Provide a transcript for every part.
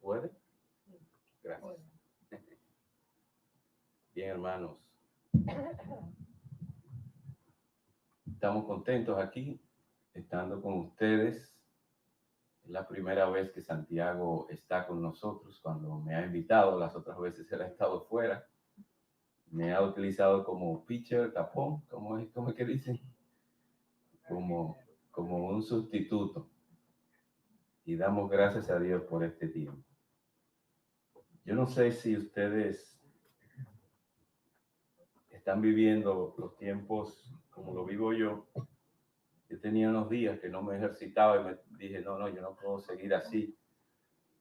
puede? Gracias. Bien, hermanos. Estamos contentos aquí, estando con ustedes. Es la primera vez que Santiago está con nosotros cuando me ha invitado. Las otras veces él ha estado fuera. Me ha utilizado como pitcher, tapón, ¿cómo es que dicen? Como un sustituto. Y damos gracias a Dios por este tiempo. Yo no sé si ustedes están viviendo los tiempos como lo vivo yo. Yo tenía unos días que no me ejercitaba y me dije, no, yo no puedo seguir así.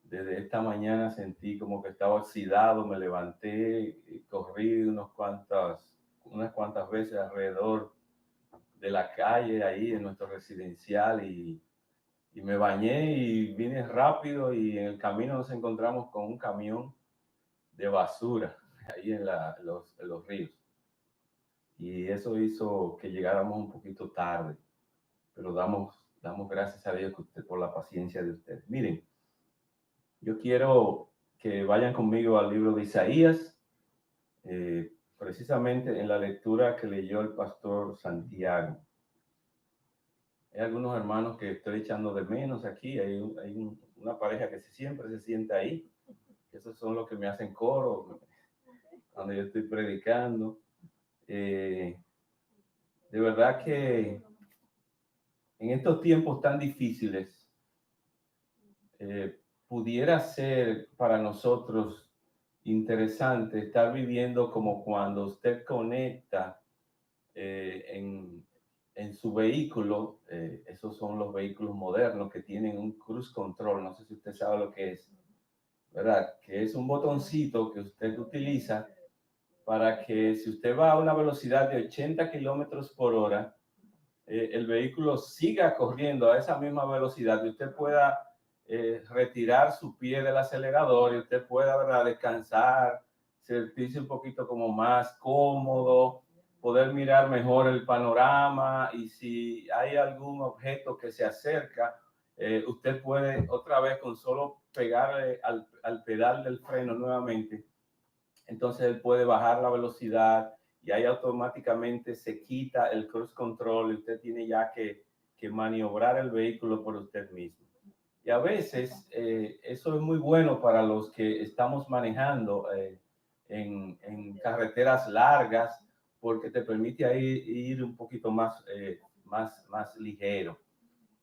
Desde esta mañana sentí como que estaba oxidado, me levanté y corrí unas cuantas veces alrededor de la calle ahí en nuestro residencial y me bañé y vine rápido y en el camino nos encontramos con un camión de basura ahí en los ríos. Y eso hizo que llegáramos un poquito tarde, pero damos gracias a Dios por la paciencia de ustedes. Miren, yo quiero que vayan conmigo al libro de Isaías, precisamente en la lectura que leyó el pastor Santiago. Hay algunos hermanos que estoy echando de menos aquí, hay una pareja que siempre se sienta ahí, esos son los que me hacen coro cuando yo estoy predicando. De verdad que en estos tiempos tan difíciles, pudiera ser para nosotros interesante estar viviendo como cuando usted conecta en su vehículo, esos son los vehículos modernos que tienen un cruise control, no sé si usted sabe lo que es, ¿verdad? Que es un botoncito que usted utiliza para que si usted va a una velocidad de 80 kilómetros por hora, el vehículo siga corriendo a esa misma velocidad y usted pueda retirar su pie del acelerador y usted pueda, ¿verdad?, descansar, sentirse un poquito como más cómodo, poder mirar mejor el panorama y si hay algún objeto que se acerca, usted puede otra vez con solo pegarle al pedal del freno nuevamente, entonces él puede bajar la velocidad y ahí automáticamente se quita el cruise control y usted tiene ya que maniobrar el vehículo por usted mismo. Y a veces eso es muy bueno para los que estamos manejando en carreteras largas porque te permite ahí ir un poquito más ligero.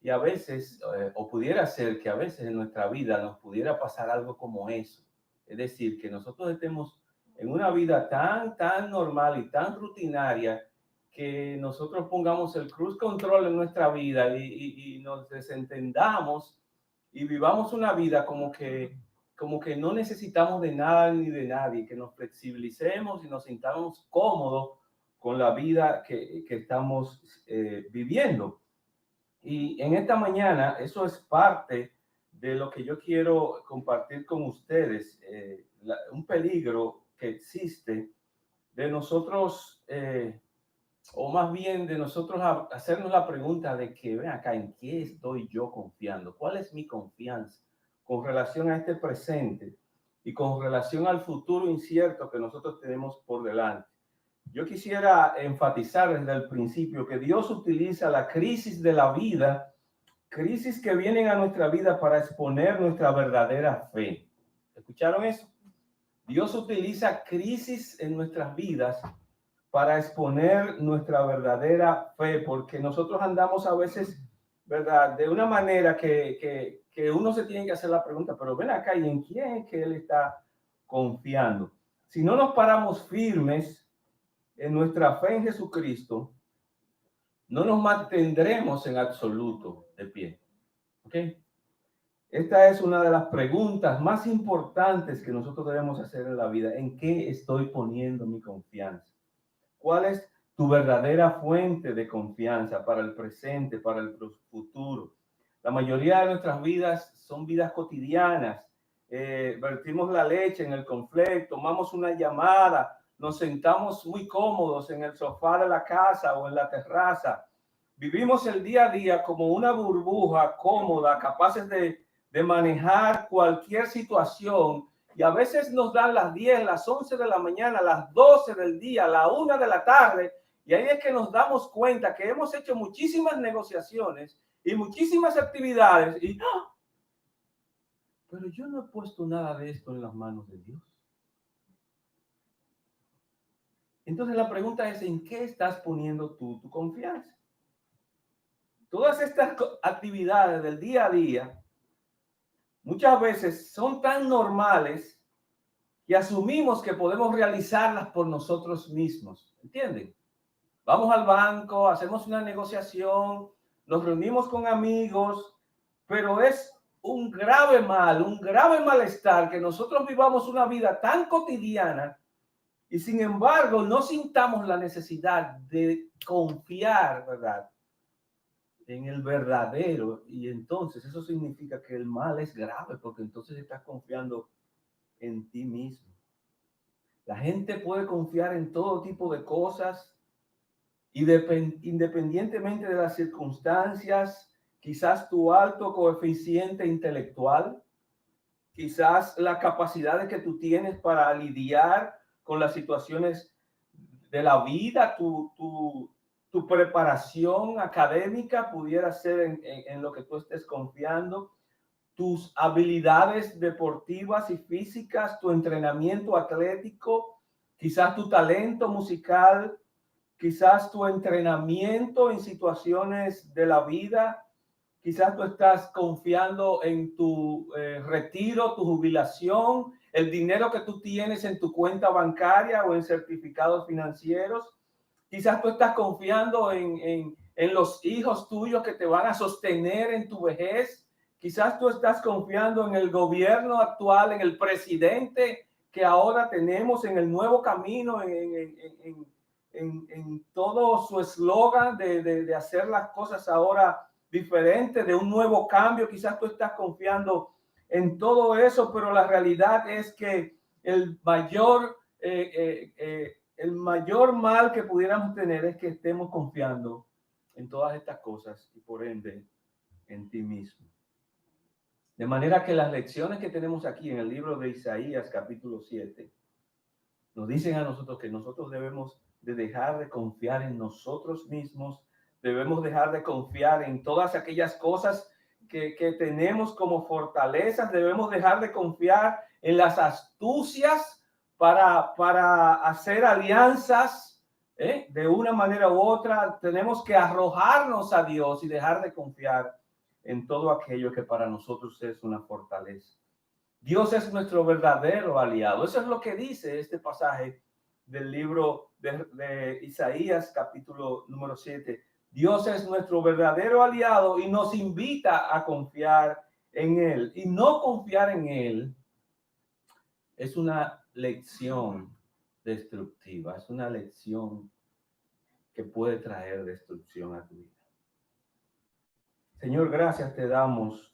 Y a veces, o pudiera ser que a veces en nuestra vida nos pudiera pasar algo como eso. Es decir, que nosotros estemos en una vida tan normal y tan rutinaria que nosotros pongamos el cruise control en nuestra vida y nos desentendamos y vivamos una vida como que no necesitamos de nada ni de nadie, que nos flexibilicemos y nos sintamos cómodos con la vida que estamos viviendo. Y en esta mañana, eso es parte de lo que yo quiero compartir con ustedes, un peligro que existe de nosotros, o más bien de nosotros hacernos la pregunta de que, ven acá, ¿en qué estoy yo confiando? ¿Cuál es mi confianza con relación a este presente y con relación al futuro incierto que nosotros tenemos por delante? Yo quisiera enfatizar desde el principio que Dios utiliza la crisis de la vida, crisis que vienen a nuestra vida para exponer nuestra verdadera fe. ¿Escucharon eso? Dios utiliza crisis en nuestras vidas para exponer nuestra verdadera fe, porque nosotros andamos a veces, ¿verdad?, de una manera que uno se tiene que hacer la pregunta, pero ven acá, ¿y en quién es que él está confiando? Si no nos paramos firmes en nuestra fe en Jesucristo, no nos mantendremos en absoluto de pie. ¿Ok? Esta es una de las preguntas más importantes que nosotros debemos hacer en la vida. ¿En qué estoy poniendo mi confianza? ¿Cuál es tu verdadera fuente de confianza para el presente, para el futuro? La mayoría de nuestras vidas son vidas cotidianas. Vertimos la leche en el conflicto, tomamos una llamada, nos sentamos muy cómodos en el sofá de la casa o en la terraza. Vivimos el día a día como una burbuja cómoda, capaces de de manejar cualquier situación. Y a veces nos dan las 10, las 11 de la mañana, las 12 del día, la 1 de la tarde. Y ahí es que nos damos cuenta que hemos hecho muchísimas negociaciones y muchísimas actividades. Y, ¡ah! Pero yo no he puesto nada de esto en las manos de Dios. Entonces la pregunta es, ¿en qué estás poniendo tú tu confianza? Todas estas actividades del día a día muchas veces son tan normales que asumimos que podemos realizarlas por nosotros mismos. ¿Entienden? Vamos al banco, hacemos una negociación, nos reunimos con amigos, pero es un grave mal, un grave malestar que nosotros vivamos una vida tan cotidiana y sin embargo no sintamos la necesidad de confiar, ¿verdad?, en el verdadero. Y entonces eso significa que el mal es grave, porque entonces estás confiando en ti mismo. La gente puede confiar en todo tipo de cosas y independientemente de las circunstancias, quizás tu alto coeficiente intelectual, quizás la capacidad que tú tienes para lidiar con las situaciones de la vida, tu preparación académica pudiera ser en lo que tú estés confiando, tus habilidades deportivas y físicas, tu entrenamiento atlético, quizás tu talento musical, quizás tu entrenamiento en situaciones de la vida, quizás tú estás confiando en tu retiro, tu jubilación, el dinero que tú tienes en tu cuenta bancaria o en certificados financieros. Quizás tú estás confiando en los hijos tuyos que te van a sostener en tu vejez. Quizás tú estás confiando en el gobierno actual, en el presidente que ahora tenemos, en el nuevo camino, en todo su eslogan de hacer las cosas ahora diferentes, de un nuevo cambio. Quizás tú estás confiando en todo eso, pero la realidad es que el mayor mal que pudiéramos tener es que estemos confiando en todas estas cosas y por ende en ti mismo. De manera que las lecciones que tenemos aquí en el libro de Isaías capítulo 7 nos dicen a nosotros que nosotros debemos de dejar de confiar en nosotros mismos, debemos dejar de confiar en todas aquellas cosas que tenemos como fortalezas, debemos dejar de confiar en las astucias para hacer alianzas, de una manera u otra. Tenemos que arrojarnos a Dios y dejar de confiar en todo aquello que para nosotros es una fortaleza. Dios es nuestro verdadero aliado. Eso es lo que dice este pasaje del libro de Isaías, capítulo número 7. Dios es nuestro verdadero aliado y nos invita a confiar en Él. Y no confiar en Él es una lección destructiva, es una lección que puede traer destrucción a tu vida. Señor, gracias te damos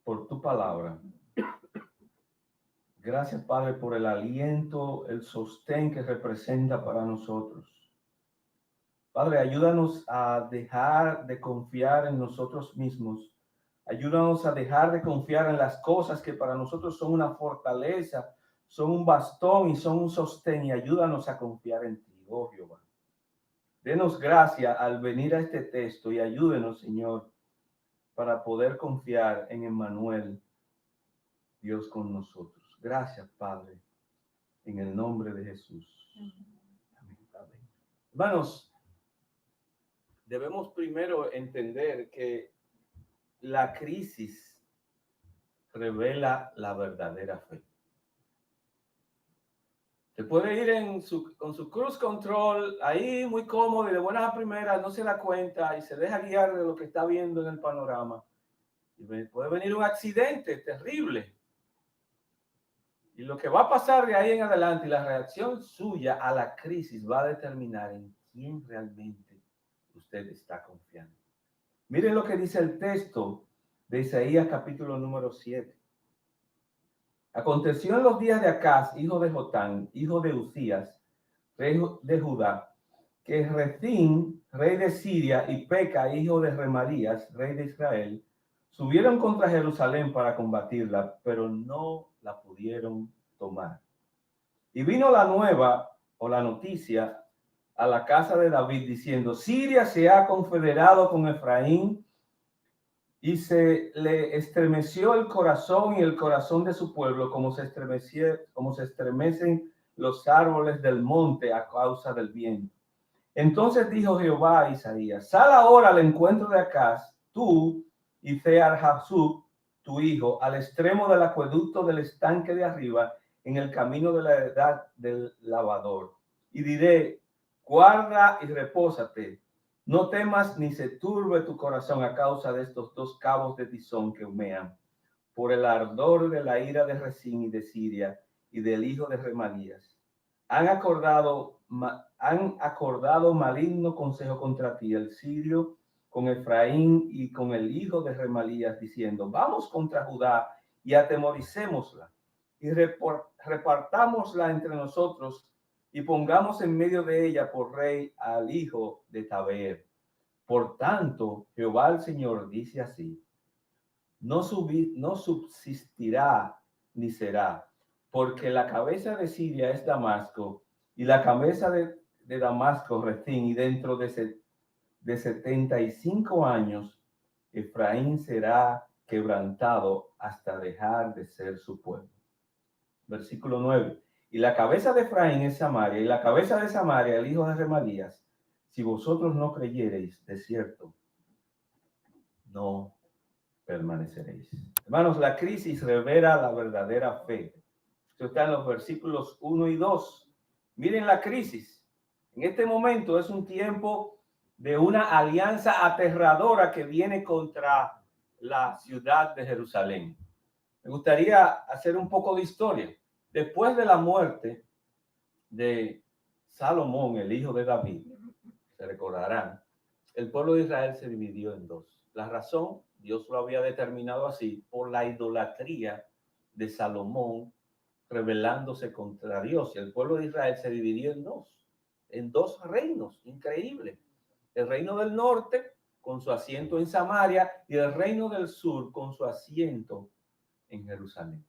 por tu palabra. Gracias, Padre, por el aliento, el sostén que representa para nosotros. Padre, ayúdanos a dejar de confiar en nosotros mismos. Ayúdanos a dejar de confiar en las cosas que para nosotros son una fortaleza, son un bastón y son un sostén. Y ayúdanos a confiar en ti, oh Jehová. Denos gracia al venir a este texto y ayúdenos, Señor, para poder confiar en Emmanuel, Dios con nosotros. Gracias, Padre, en el nombre de Jesús. Amén. Amén. Hermanos, debemos primero entender que la crisis revela la verdadera fe. Se puede ir con su cruise control ahí muy cómodo y de buenas a primeras, no se da cuenta y se deja guiar de lo que está viendo en el panorama. Y puede venir un accidente terrible. Y lo que va a pasar de ahí en adelante y la reacción suya a la crisis va a determinar en quién realmente usted está confiando. Miren lo que dice el texto de Isaías capítulo número 7. Aconteció en los días de Acaz, hijo de Jotán, hijo de Uzías, rey de Judá, que Rezín, rey de Siria, y Peca, hijo de Remarías, rey de Israel, Subieron contra Jerusalén para combatirla, pero no la pudieron tomar. Y vino la nueva o la noticia a la casa de David diciendo: Siria se ha confederado con Efraín, y se le estremeció el corazón y el corazón de su pueblo como se estremecen los árboles del monte a causa del viento. Entonces dijo Jehová a Isaías: Sal ahora al encuentro de Acaz, tú y Fear-Jasub, tu hijo, al extremo del acueducto del estanque de arriba, en el camino de la edad del lavador. Y diré: guarda y repósate. No temas ni se turbe tu corazón a causa de estos dos cabos de tizón que humean, por el ardor de la ira de Rezín y de Siria y del hijo de Remalías. Han acordado maligno consejo contra ti, el sirio, con Efraín y con el hijo de Remalías, diciendo: vamos contra Judá y atemoricémosla, y repartámosla entre nosotros, y pongamos en medio de ella por rey al hijo de Tabeer. Por tanto, Jehová el Señor dice así: no subsistirá ni será, porque la cabeza de Siria es Damasco, y la cabeza de Damasco Rezín, y dentro de 75 años Efraín será quebrantado hasta dejar de ser su pueblo. Versículo 9. Y la cabeza de Efraín es Samaria, y la cabeza de Samaria el hijo de Remalías. Si vosotros no creyereis, de cierto, no permaneceréis. Hermanos, la crisis revela la verdadera fe. Esto está en los versículos 1 y 2. Miren la crisis. En este momento es un tiempo de una alianza aterradora que viene contra la ciudad de Jerusalén. Me gustaría hacer un poco de historia. Después de la muerte de Salomón, el hijo de David, se recordarán, el pueblo de Israel se dividió en dos. La razón, Dios lo había determinado así, por la idolatría de Salomón rebelándose contra Dios. Y el pueblo de Israel se dividió en dos reinos, increíble. El reino del norte con su asiento en Samaria y el reino del sur con su asiento en Jerusalén.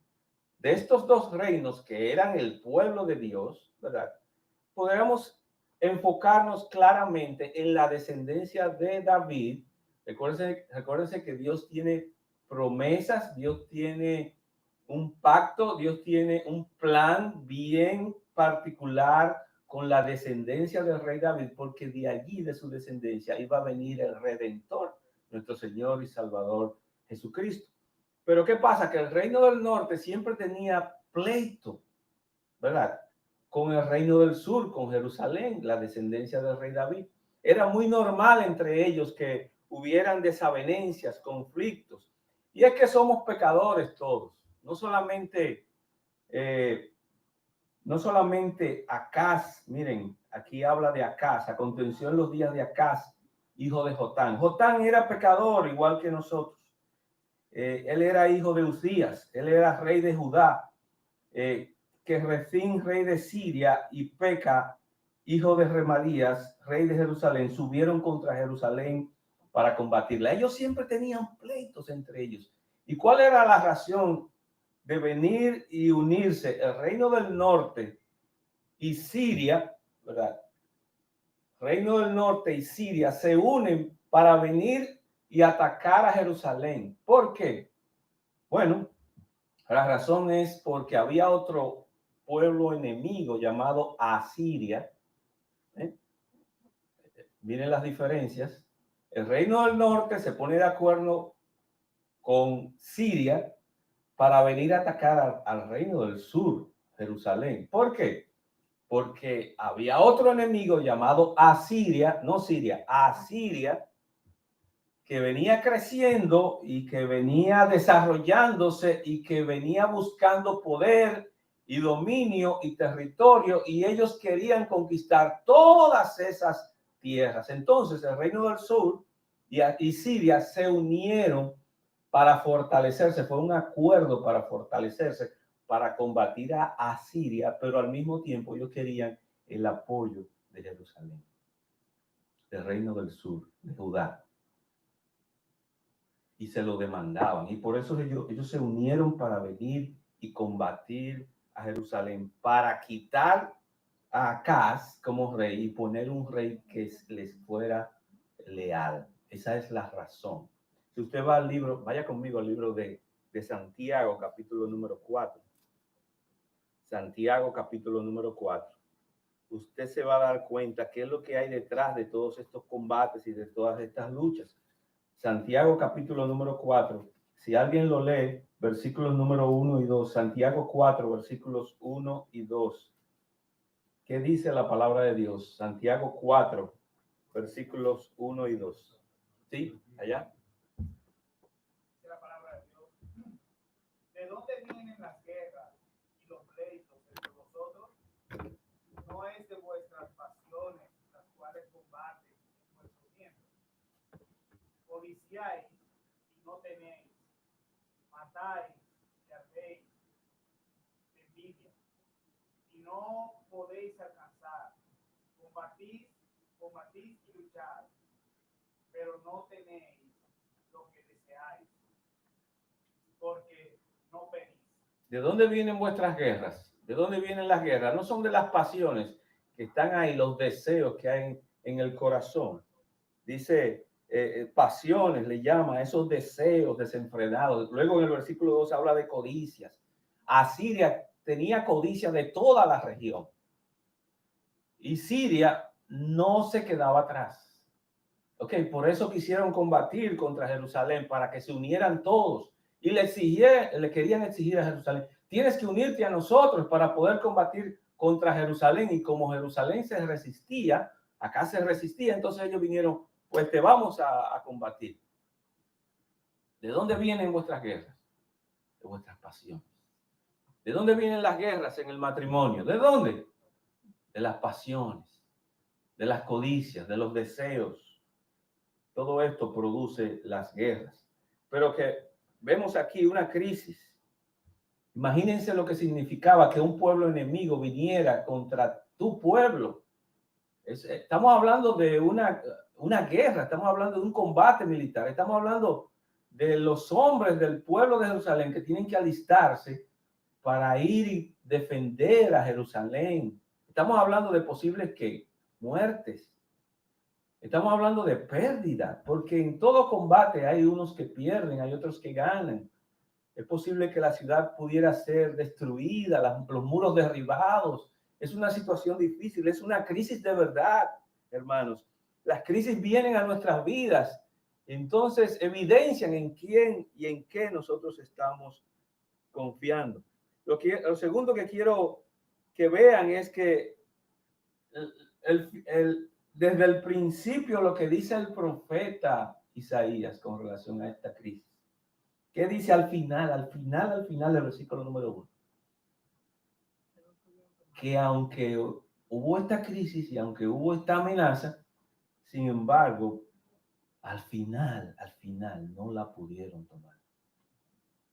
De estos dos reinos que eran el pueblo de Dios, ¿verdad? Podríamos enfocarnos claramente en la descendencia de David. Recuérdense que Dios tiene promesas, Dios tiene un pacto, Dios tiene un plan bien particular con la descendencia del rey David, porque de allí, de su descendencia, iba a venir el Redentor, nuestro Señor y Salvador Jesucristo. Pero ¿qué pasa? Que el reino del norte siempre tenía pleito, ¿verdad? Con el reino del sur, con Jerusalén, la descendencia del rey David. Era muy normal entre ellos que hubieran desavenencias, conflictos. Y es que somos pecadores todos. No solamente Acaz, miren, aquí habla de Acaz, aconteció en los días de Acaz, hijo de Jotán. Jotán era pecador igual que nosotros. Él era hijo de Uzías, él era rey de Judá. Que Rezín, rey de Siria, y Peca, hijo de Remalías, rey de Jerusalén, subieron contra Jerusalén para combatirla. Ellos siempre tenían pleitos entre ellos. ¿Y cuál era la razón de venir y unirse? El reino del norte y Siria, ¿verdad? Reino del norte y Siria se unen para venir y atacar a Jerusalén. ¿Por qué? Bueno, la razón es porque había otro pueblo enemigo llamado Asiria. Miren las diferencias. El reino del norte se pone de acuerdo con Siria para venir a atacar al reino del sur, Jerusalén. ¿Por qué? Porque había otro enemigo llamado Asiria, no Siria, Asiria, que venía creciendo y que venía desarrollándose y que venía buscando poder y dominio y territorio, y ellos querían conquistar todas esas tierras. Entonces el reino del sur y Siria se unieron para fortalecerse, fue un acuerdo para fortalecerse, para combatir a Asiria, pero al mismo tiempo ellos querían el apoyo de Jerusalén, del reino del sur, de Judá. y se lo demandaban. Y por eso ellos se unieron para venir y combatir a Jerusalén, para quitar a Acaz como rey y poner un rey que les fuera leal. Esa es la razón. Si usted va al libro, vaya conmigo al libro de Santiago, capítulo número 4. Santiago, capítulo número 4. Usted se va a dar cuenta qué es lo que hay detrás de todos estos combates y de todas estas luchas. Santiago, capítulo número 4. Si alguien lo lee, versículos número 1 y 2. Santiago 4, versículos 1 y 2. ¿Qué dice la palabra de Dios? Santiago 4, versículos 1 y 2. ¿Sí? Allá. La palabra de Dios. ¿De dónde vienen las guerras y los pleitos entre vosotros? No es de vuestras pasiones las cuales combaten en vuestros miembros. Codiciáis y no tenéis, matáis y ardéis de envidia y no podéis alcanzar. Combatís y lucháis, pero no tenéis lo que deseáis, porque no pedís. ¿De dónde vienen vuestras guerras? ¿De dónde vienen las guerras? No son de las pasiones que están ahí, los deseos que hay en el corazón. Dice, pasiones le llama a esos deseos desenfrenados. Luego en el versículo 2 habla de codicias. Asiria tenía codicia de toda la región. Y Siria no se quedaba atrás. Ok, por eso quisieron combatir contra Jerusalén, para que se unieran todos. Y le querían exigir a Jerusalén, tienes que unirte a nosotros para poder combatir contra Jerusalén. Y como Jerusalén se resistía, acá se resistía, entonces ellos vinieron, pues te vamos a combatir. ¿De dónde vienen vuestras guerras? De vuestras pasiones. ¿De dónde vienen las guerras en el matrimonio? ¿De dónde? De las pasiones, de las codicias, de los deseos. Todo esto produce las guerras. Pero que vemos aquí una crisis. Imagínense lo que significaba que un pueblo enemigo viniera contra tu pueblo. Estamos hablando de una guerra, estamos hablando de un combate militar, estamos hablando de los hombres del pueblo de Jerusalén que tienen que alistarse para ir y defender a Jerusalén. Estamos hablando de posibles muertes. Estamos hablando de pérdida, porque en todo combate hay unos que pierden, hay otros que ganan. Es posible que la ciudad pudiera ser destruida, los muros derribados. Es una situación difícil, es una crisis de verdad, hermanos. Las crisis vienen a nuestras vidas, entonces evidencian en quién y en qué nosotros estamos confiando. Lo segundo que quiero que vean es que desde el principio lo que dice el profeta Isaías con relación a esta crisis. ¿Qué dice al final del versículo número 1? Que aunque hubo esta crisis y aunque hubo esta amenaza, sin embargo, al final no la pudieron tomar.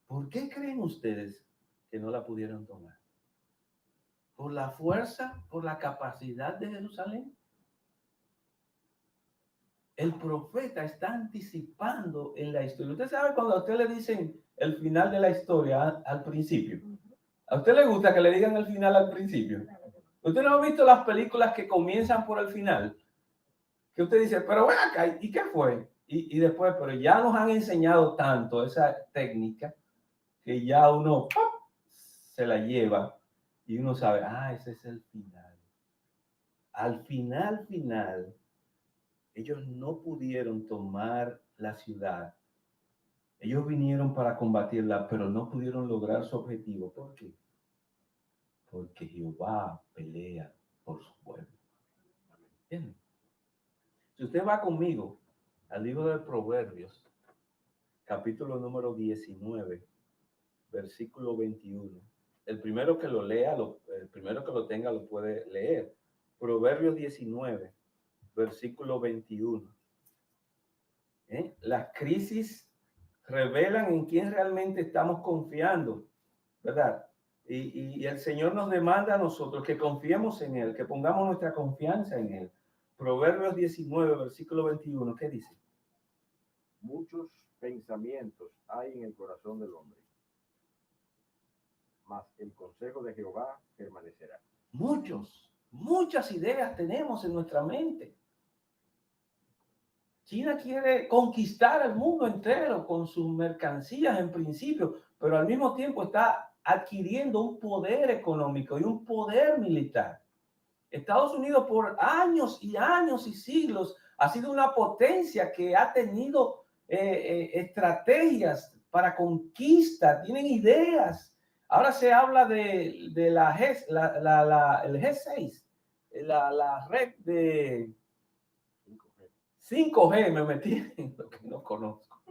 ¿Por qué creen ustedes que no la pudieron tomar? ¿Por la fuerza, por la capacidad de Jerusalén? El profeta está anticipando en la historia. Usted sabe cuando a usted le dicen el final de la historia al principio. ¿A usted le gusta que le digan el final al principio? ¿Usted no ha visto las películas que comienzan por el final? Que usted dice, pero ven acá, ¿y qué fue? Y después, pero ya nos han enseñado tanto esa técnica que ya uno ¡pop!, se la lleva y uno sabe, ese es el final. Al final, ellos no pudieron tomar la ciudad. Ellos vinieron para combatirla, pero no pudieron lograr su objetivo. ¿Por qué? Porque Jehová pelea por su pueblo. Bien. Si usted va conmigo al libro de Proverbios, capítulo número 19, versículo 21. El primero que lo lea, el primero que lo tenga lo puede leer. Proverbios 19, versículo 21. Las crisis revelan en quién realmente estamos confiando, ¿verdad? Y el Señor nos demanda a nosotros que confiemos en Él, que pongamos nuestra confianza en Él. Proverbios 19, versículo 21, ¿qué dice? Muchos pensamientos hay en el corazón del hombre, mas el consejo de Jehová permanecerá. Muchas ideas tenemos en nuestra mente. China quiere conquistar el mundo entero con sus mercancías en principio, pero al mismo tiempo está adquiriendo un poder económico y un poder militar. Estados Unidos por años y años y siglos ha sido una potencia que ha tenido estrategias para conquista, tienen ideas. Ahora se habla de la el G6, la red de 5G, me metí en lo que no conozco.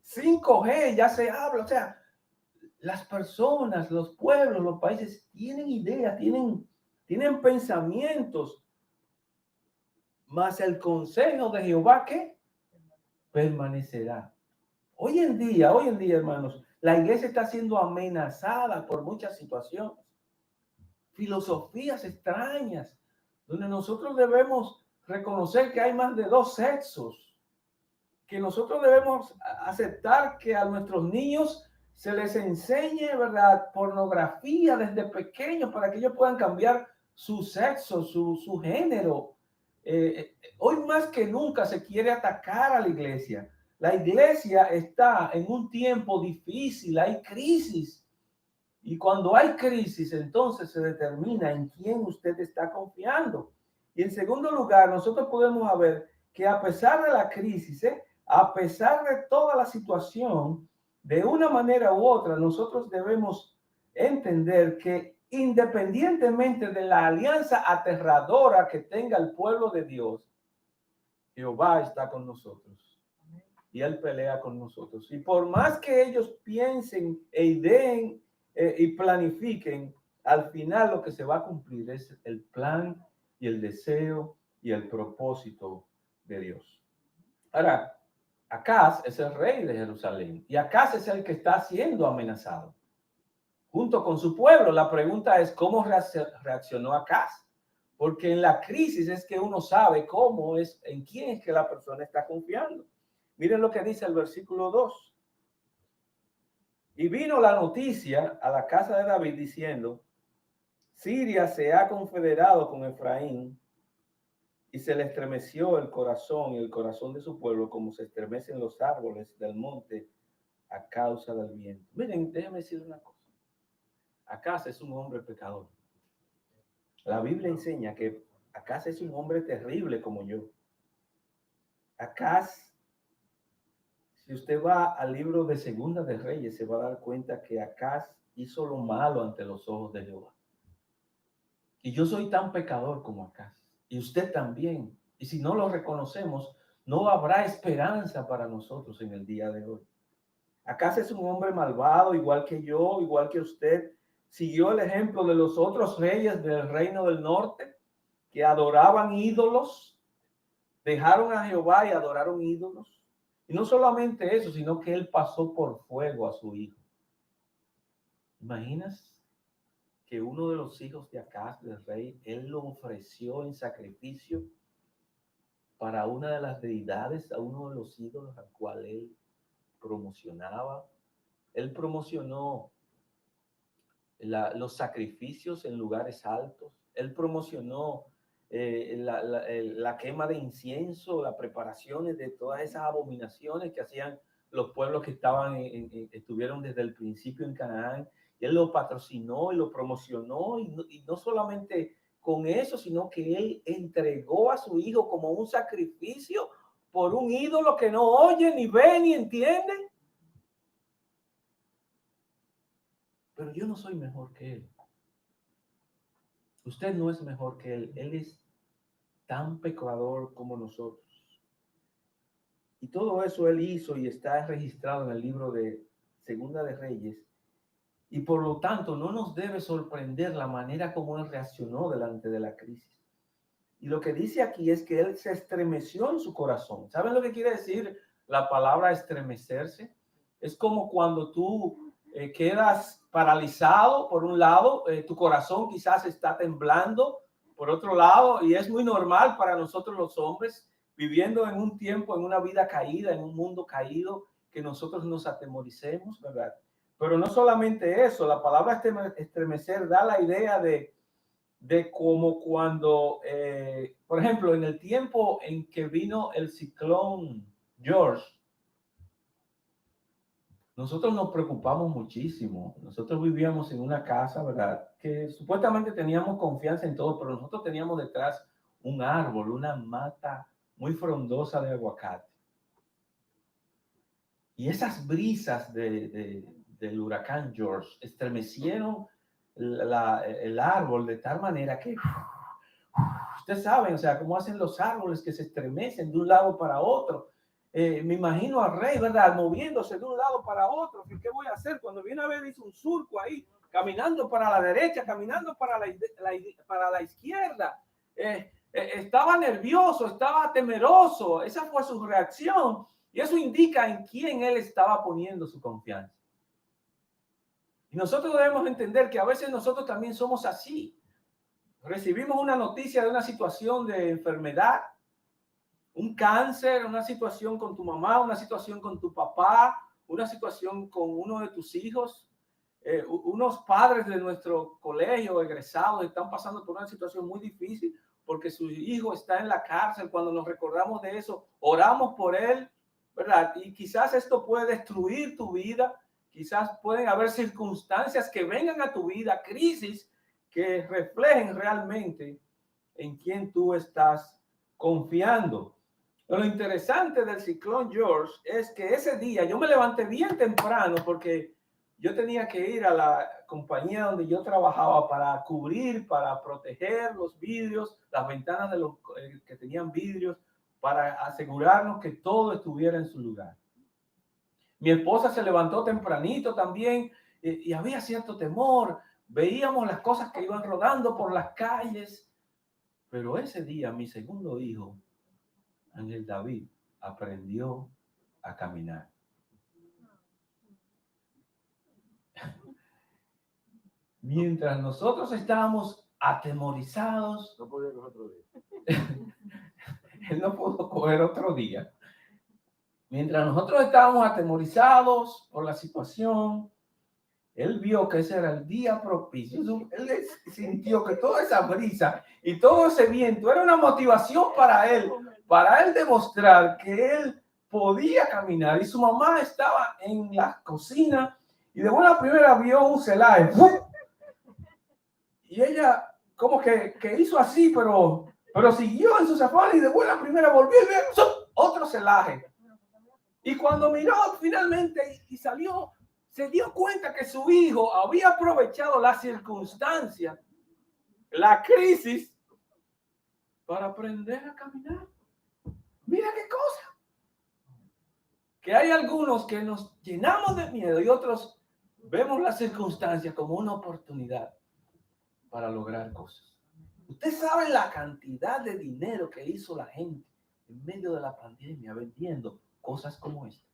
5G ya se habla, o sea, las personas, los pueblos, los países tienen ideas, tienen pensamientos, mas el consejo de Jehová, ¿qué? Permanecerá. Hoy en día, hermanos, la iglesia está siendo amenazada por muchas situaciones, filosofías extrañas, donde nosotros debemos reconocer que hay más de dos sexos, que nosotros debemos aceptar que a nuestros niños se les enseñe, ¿verdad?, pornografía desde pequeños para que ellos puedan cambiar su sexo, su género. Hoy más que nunca se quiere atacar a la iglesia. La iglesia está en un tiempo difícil, hay crisis. Y cuando hay crisis, entonces se determina en quién usted está confiando. Y en segundo lugar, nosotros podemos ver que a pesar de la crisis, a pesar de toda la situación, de una manera u otra, nosotros debemos entender que independientemente de la alianza aterradora que tenga el pueblo de Dios, Jehová está con nosotros y Él pelea con nosotros. Y por más que ellos piensen e ideen y planifiquen, al final lo que se va a cumplir es el plan y el deseo y el propósito de Dios. Ahora, Acaz es el rey de Jerusalén y Acaz es el que está siendo amenazado junto con su pueblo. La pregunta es cómo reaccionó Acaz, porque en la crisis es que uno sabe cómo es, en quién es que la persona está confiando. Miren lo que dice el versículo 2. Y vino la noticia a la casa de David diciendo: Siria se ha confederado con Efraín, y se le estremeció el corazón y el corazón de su pueblo como se estremecen los árboles del monte a causa del viento. Miren, déjenme decir una cosa. Acaz es un hombre pecador. La Biblia enseña que Acaz es un hombre terrible como yo. Acaz, si usted va al libro de Segunda de Reyes, se va a dar cuenta que Acaz hizo lo malo ante los ojos de Jehová. Y yo soy tan pecador como Acaz. Y usted también. Y si no lo reconocemos, no habrá esperanza para nosotros en el día de hoy. Acaz es un hombre malvado, igual que yo, igual que usted. Siguió el ejemplo de los otros reyes del reino del norte, que adoraban ídolos, dejaron a Jehová y adoraron ídolos. Y no solamente eso, sino que él pasó por fuego a su hijo. ¿Imaginas que uno de los hijos de Acaz, del rey, él lo ofreció en sacrificio para una de las deidades, a uno de los ídolos al cual él promocionaba? Él promocionó los sacrificios en lugares altos. Él promocionó la quema de incienso, las preparaciones de todas esas abominaciones que hacían los pueblos que estuvieron desde el principio en Canaán. Él lo patrocinó y lo promocionó, y no solamente con eso, sino que él entregó a su hijo como un sacrificio por un ídolo que no oye, ni ve, ni entiende. Pero yo no soy mejor que él. Usted no es mejor que él. Él es tan pecador como nosotros. Y todo eso él hizo y está registrado en el libro de Segunda de Reyes. Y por lo tanto no nos debe sorprender la manera como él reaccionó delante de la crisis. Y lo que dice aquí es que él se estremeció en su corazón. ¿Saben lo que quiere decir la palabra estremecerse? Es como cuando tú quedas paralizado por un lado, tu corazón quizás está temblando por otro lado, y es muy normal para nosotros los hombres, viviendo en un tiempo, en una vida caída, en un mundo caído, que nosotros nos atemoricemos, ¿verdad? Pero no solamente eso, la palabra estremecer da la idea de como cuando, por ejemplo, en el tiempo en que vino el ciclón George, nosotros nos preocupamos muchísimo. Nosotros vivíamos en una casa, ¿verdad? Que supuestamente teníamos confianza en todo, pero nosotros teníamos detrás un árbol, una mata muy frondosa de aguacate. Y esas brisas del huracán George estremecieron el árbol de tal manera que ustedes saben, o sea, cómo hacen los árboles que se estremecen de un lado para otro. Me imagino al rey, ¿verdad? Moviéndose de un lado para otro. ¿Qué voy a hacer? Cuando viene a ver, hizo un surco ahí, caminando para la derecha, caminando para la izquierda. Estaba nervioso, estaba temeroso. Esa fue su reacción. Y eso indica en quién él estaba poniendo su confianza. Y nosotros debemos entender que a veces nosotros también somos así. Recibimos una noticia de una situación de enfermedad, un cáncer, una situación con tu mamá, una situación con tu papá, una situación con uno de tus hijos. Unos padres de nuestro colegio egresados están pasando por una situación muy difícil porque su hijo está en la cárcel. Cuando nos recordamos de eso, oramos por él, ¿verdad? Y quizás esto puede destruir tu vida, quizás pueden haber circunstancias que vengan a tu vida, crisis que reflejen realmente en quién tú estás confiando. Lo interesante del ciclón George es que ese día yo me levanté bien temprano porque yo tenía que ir a la compañía donde yo trabajaba para cubrir, para proteger los vidrios, las ventanas de los que tenían vidrios, para asegurarnos que todo estuviera en su lugar. Mi esposa se levantó tempranito también y había cierto temor. Veíamos las cosas que iban rodando por las calles. Pero ese día mi segundo hijo, Ángel David, aprendió a caminar. Mientras nosotros estábamos atemorizados, No podía coger otro día. él no pudo coger otro día. Mientras nosotros estábamos atemorizados por la situación, él vio que ese era el día propicio. Él sintió que toda esa brisa y todo ese viento era una motivación para él demostrar que él podía caminar. Y su mamá estaba en la cocina y de buena primera vio un celaje. Y ella como que hizo así, pero siguió en sus afanes y de buena primera volvió y vio otro celaje. Y cuando miró finalmente y salió, se dio cuenta que su hijo había aprovechado la circunstancia, la crisis, para aprender a caminar. Mira qué cosa. Que hay algunos que nos llenamos de miedo y otros vemos la circunstancia como una oportunidad para lograr cosas. Usted sabe la cantidad de dinero que hizo la gente en medio de la pandemia vendiendo cosas como esta.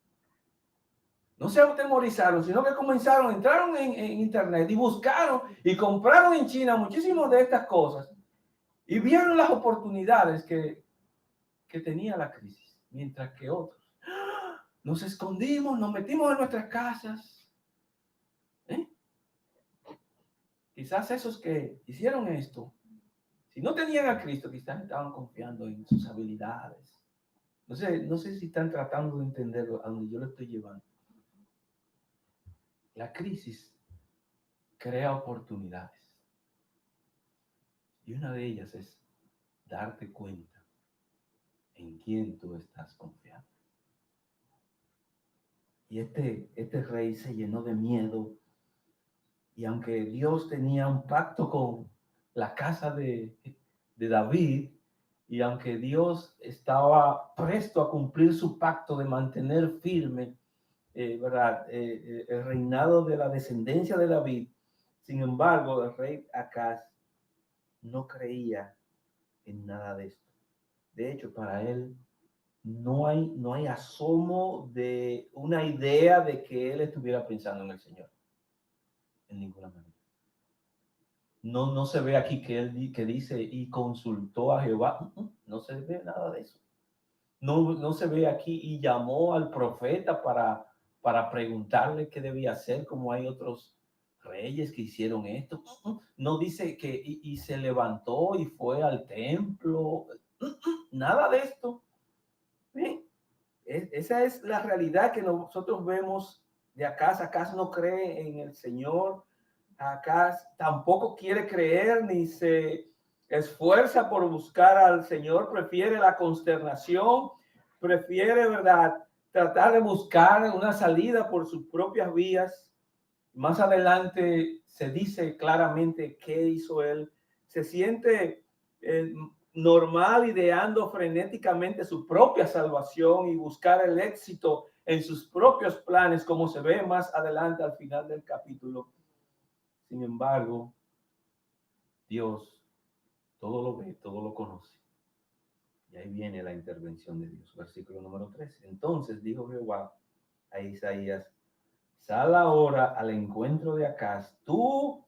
No se atemorizaron, sino que comenzaron, entraron en internet y buscaron y compraron en China muchísimas de estas cosas y vieron las oportunidades que tenía la crisis, mientras que otros nos escondimos, nos metimos en nuestras casas. Quizás esos que hicieron esto, si no tenían a Cristo, quizás estaban confiando en sus habilidades. No sé si están tratando de entender a donde yo lo estoy llevando. La crisis crea oportunidades. Y una de ellas es darte cuenta en quién tú estás confiando. Y este rey se llenó de miedo. Y aunque Dios tenía un pacto con la casa de David, y aunque Dios estaba presto a cumplir su pacto de mantener firme, ¿verdad? El reinado de la descendencia de David, sin embargo, el rey Acaz no creía en nada de esto. De hecho, para él no hay asomo de una idea de que él estuviera pensando en el Señor. En ninguna manera. No se ve aquí que dice y consultó a Jehová. No se ve nada de eso. No se ve aquí y llamó al profeta para para preguntarle qué debía hacer, como hay otros reyes que hicieron esto. No dice que y se levantó y fue al templo. Nada de esto. ¿Sí? Esa es la realidad que nosotros vemos de Acaz. Acaz no cree en el Señor. Acaz tampoco quiere creer ni se esfuerza por buscar al Señor. Prefiere la consternación. Prefiere, ¿verdad?, tratar de buscar una salida por sus propias vías. Más adelante se dice claramente qué hizo él. Se siente normal ideando frenéticamente su propia salvación y buscar el éxito en sus propios planes, como se ve más adelante al final del capítulo. Sin embargo, Dios todo lo ve, todo lo conoce. Y ahí viene la intervención de Dios. Versículo número 13. Entonces dijo Jehová a Isaías: sal ahora al encuentro de Acaz, tú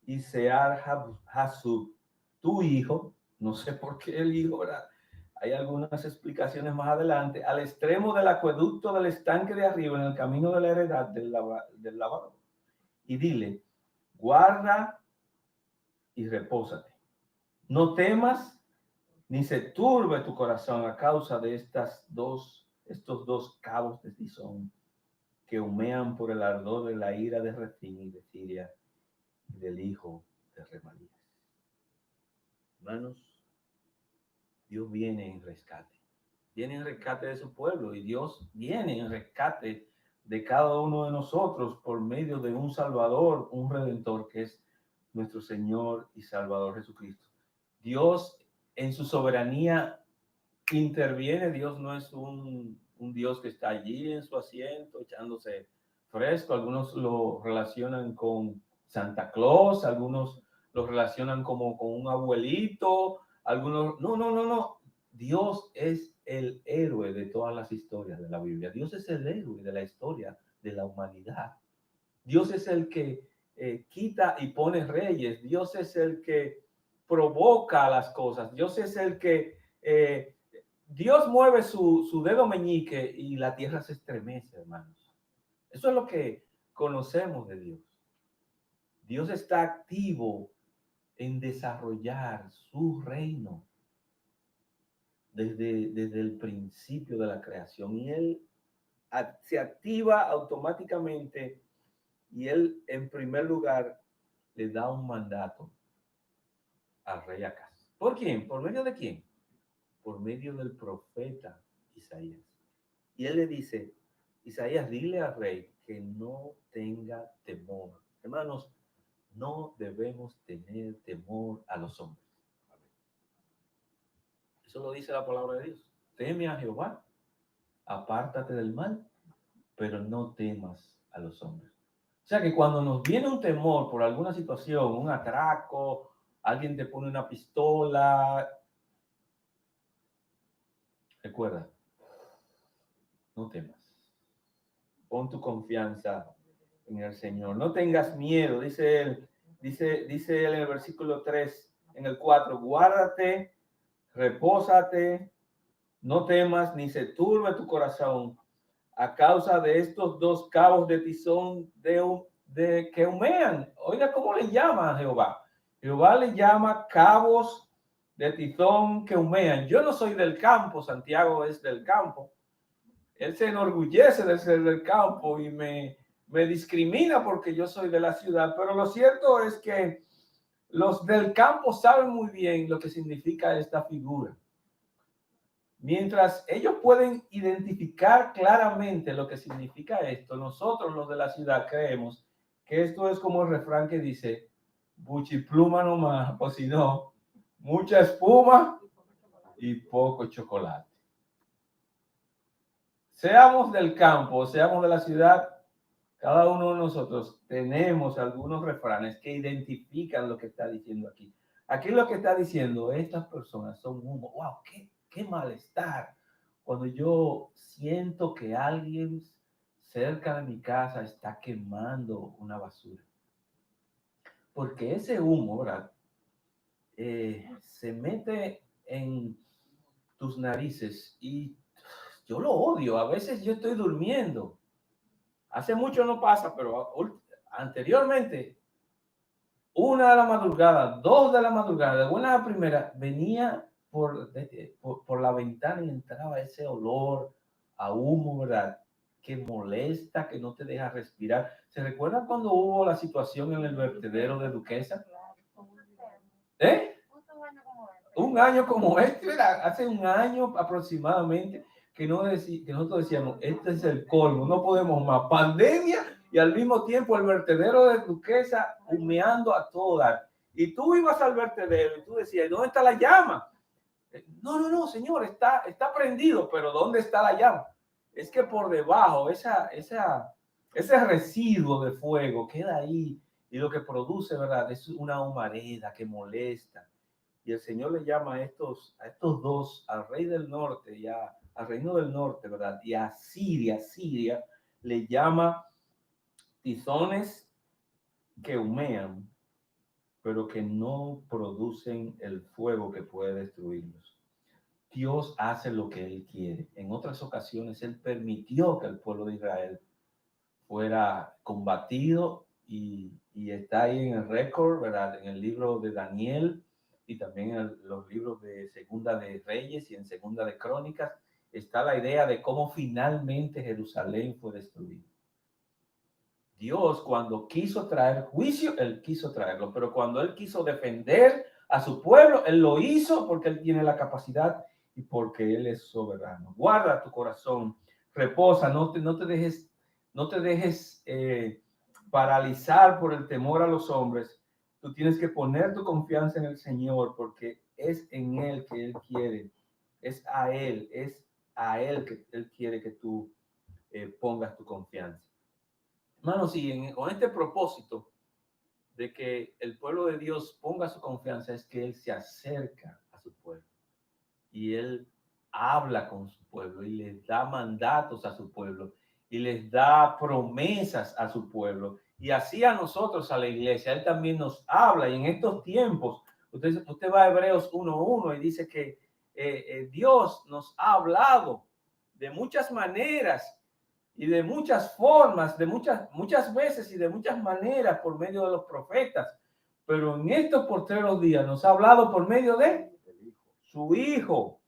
y Sear-Jasub, tu hijo. No sé por qué el hijo, ¿verdad? Hay algunas explicaciones más adelante, al extremo del acueducto del estanque de arriba, en el camino de la heredad del lavador. Y dile: guarda y repósate. No temas ni se turbe tu corazón a causa de estos dos cabos de tizón que humean por el ardor de la ira de Rezín y de Siria y del hijo de Remalías. Hermanos, Dios viene en rescate. Viene en rescate de su pueblo, y Dios viene en rescate de cada uno de nosotros por medio de un Salvador, un Redentor, que es nuestro Señor y Salvador Jesucristo. Dios en su soberanía interviene. Dios no es un Dios que está allí en su asiento echándose fresco. Algunos lo relacionan con Santa Claus, algunos lo relacionan como con un abuelito, algunos no. Dios es el héroe de todas las historias de la Biblia. Dios es el héroe de la historia de la humanidad. Dios es el que quita y pone reyes. Dios es el que provoca las cosas. Dios es el que Dios mueve su dedo meñique y la tierra se estremece, hermanos. Eso es lo que conocemos de Dios. Dios está activo en desarrollar su reino desde el principio de la creación, y Él se activa automáticamente, y Él en primer lugar le da un mandato al rey Acaz. ¿Por quién? ¿Por medio de quién? Por medio del profeta Isaías. Y él le dice: Isaías, dile al rey que no tenga temor. Hermanos, no debemos tener temor a los hombres. Eso lo dice la palabra de Dios. Teme a Jehová, apártate del mal, pero no temas a los hombres. O sea que cuando nos viene un temor por alguna situación, un atraco, alguien te pone una pistola, recuerda, no temas. Pon tu confianza en el Señor. No tengas miedo, dice él en el versículo 3, en el 4, guárdate, repósate, no temas ni se turbe tu corazón a causa de estos dos cabos de tizón de que humean. Oiga cómo le llama a Jehová. Jehová le llama cabos de tizón que humean. Yo no soy del campo, Santiago es del campo. Él se enorgullece de ser del campo y me discrimina porque yo soy de la ciudad, pero lo cierto es que los del campo saben muy bien lo que significa esta figura. Mientras ellos pueden identificar claramente lo que significa esto, nosotros los de la ciudad creemos que esto es como el refrán que dice: buchipluma nomás, o si no, mucha espuma y poco chocolate. Seamos del campo, seamos de la ciudad, cada uno de nosotros tenemos algunos refranes que identifican lo que está diciendo aquí. Aquí lo que está diciendo: estas personas son humo. ¡Wow! ¡Qué malestar! Cuando yo siento que alguien cerca de mi casa está quemando una basura. Porque ese humo, ¿verdad? Se mete en tus narices y yo lo odio. A veces yo estoy durmiendo Hace mucho no pasa, pero anteriormente, 1 de la madrugada, 2 de la madrugada, de buena a primera, venía por la ventana y entraba ese olor a humo, ¿verdad? Que molesta, que no te deja respirar. ¿Se recuerda cuando hubo la situación en el vertedero de Duquesa? ¿Eh? Un año como este, ¿verdad? Hace un año aproximadamente que nosotros decíamos, este es el colmo, no podemos más. Pandemia y al mismo tiempo el vertedero de Duquesa humeando a todo dar. Y tú ibas al vertedero y tú decías, ¿dónde está la llama? No, señor, está prendido, pero ¿dónde está la llama? Es que por debajo, ese residuo de fuego queda ahí y lo que produce, ¿verdad? Es una humareda que molesta. Y el Señor le llama a estos dos, al rey del norte y al reino del norte, ¿verdad? Y a Siria, le llama tizones que humean, pero que no producen el fuego que puede destruirlos. Dios hace lo que Él quiere. En otras ocasiones Él permitió que el pueblo de Israel fuera combatido y está ahí en el récord, ¿verdad? En el libro de Daniel y también en los libros de Segunda de Reyes y en Segunda de Crónicas está la idea de cómo finalmente Jerusalén fue destruido. Dios, cuando quiso traer juicio, Él quiso traerlo, pero cuando Él quiso defender a su pueblo, Él lo hizo porque Él tiene la capacidad y porque Él es soberano. Guarda tu corazón, reposa, no te dejes paralizar por el temor a los hombres. Tú tienes que poner tu confianza en el Señor porque es en Él que Él quiere, es a Él que Él quiere que tú pongas tu confianza. Hermanos, y con este propósito de que el pueblo de Dios ponga su confianza, es que Él se acerca a su pueblo y Él habla con su pueblo y les da mandatos a su pueblo y les da promesas a su pueblo. Y así a nosotros, a la iglesia, Él también nos habla. Y en estos tiempos, usted va a Hebreos 1:1 y dice que Dios nos ha hablado de muchas maneras y de muchas formas, de muchas veces y de muchas maneras por medio de los profetas. Pero en estos postreros días nos ha hablado por medio de su Hijo,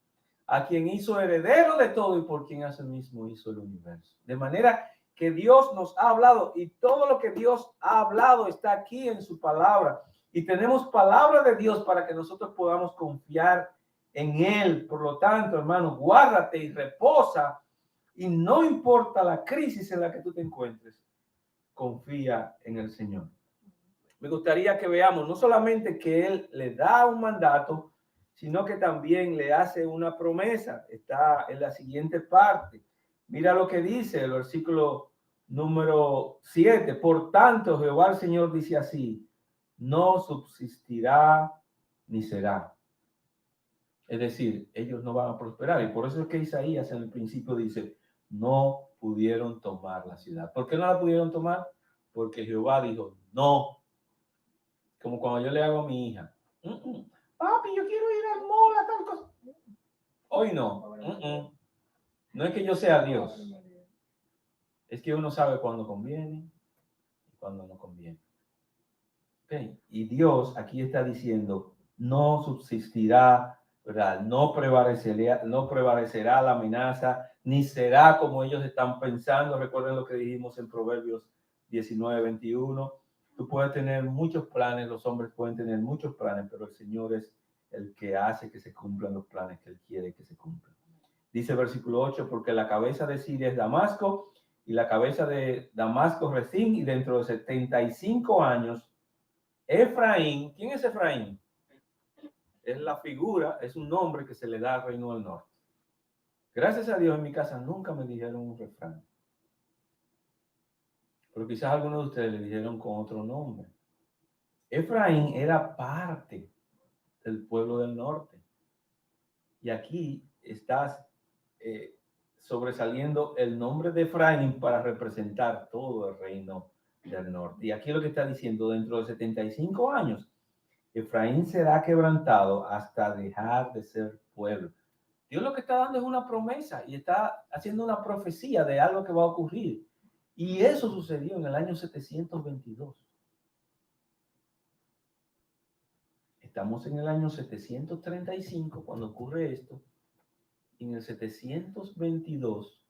a quien hizo heredero de todo y por quien hace mismo hizo el universo. De manera que Dios nos ha hablado y todo lo que Dios ha hablado está aquí en su palabra. Y tenemos palabra de Dios para que nosotros podamos confiar en Él. Por lo tanto, hermano, guárdate y reposa. Y no importa la crisis en la que tú te encuentres, confía en el Señor. Me gustaría que veamos no solamente que Él le da un mandato, sino que también le hace una promesa. Está en la siguiente parte. Mira lo que dice el versículo número 7. Por tanto, Jehová el Señor dice así, no subsistirá ni será. Es decir, ellos no van a prosperar. Y por eso es que Isaías en el principio dice, no pudieron tomar la ciudad. ¿Por qué no la pudieron tomar? Porque Jehová dijo, no. Como cuando yo le hago a mi hija, papi, yo quiero ir al mall a tal cosa. Hoy no. No es que yo sea Dios. Es que uno sabe cuándo conviene y cuándo no conviene. Okay. Y Dios aquí está diciendo, no subsistirá, ¿verdad? No prevalecerá la amenaza, ni será como ellos están pensando. Recuerden lo que dijimos en Proverbios 19:21. Tú puedes tener muchos planes, los hombres pueden tener muchos planes, pero el Señor es el que hace que se cumplan los planes que Él quiere que se cumplan. Dice el versículo 8, porque la cabeza de Siria es Damasco, y la cabeza de Damasco Rezín, y dentro de 75 años, Efraín. ¿Quién es Efraín? Es la figura, es un nombre que se le da al reino del norte. Gracias a Dios en mi casa nunca me dijeron un refrán. Pero quizás algunos de ustedes le dijeron con otro nombre. Efraín era parte del pueblo del norte. Y aquí estás sobresaliendo el nombre de Efraín para representar todo el reino del norte. Y aquí lo que está diciendo, dentro de 75 años, Efraín será quebrantado hasta dejar de ser pueblo. Dios lo que está dando es una promesa y está haciendo una profecía de algo que va a ocurrir. Y eso sucedió en el año 722. Estamos en el año 735 cuando ocurre esto. En el 722,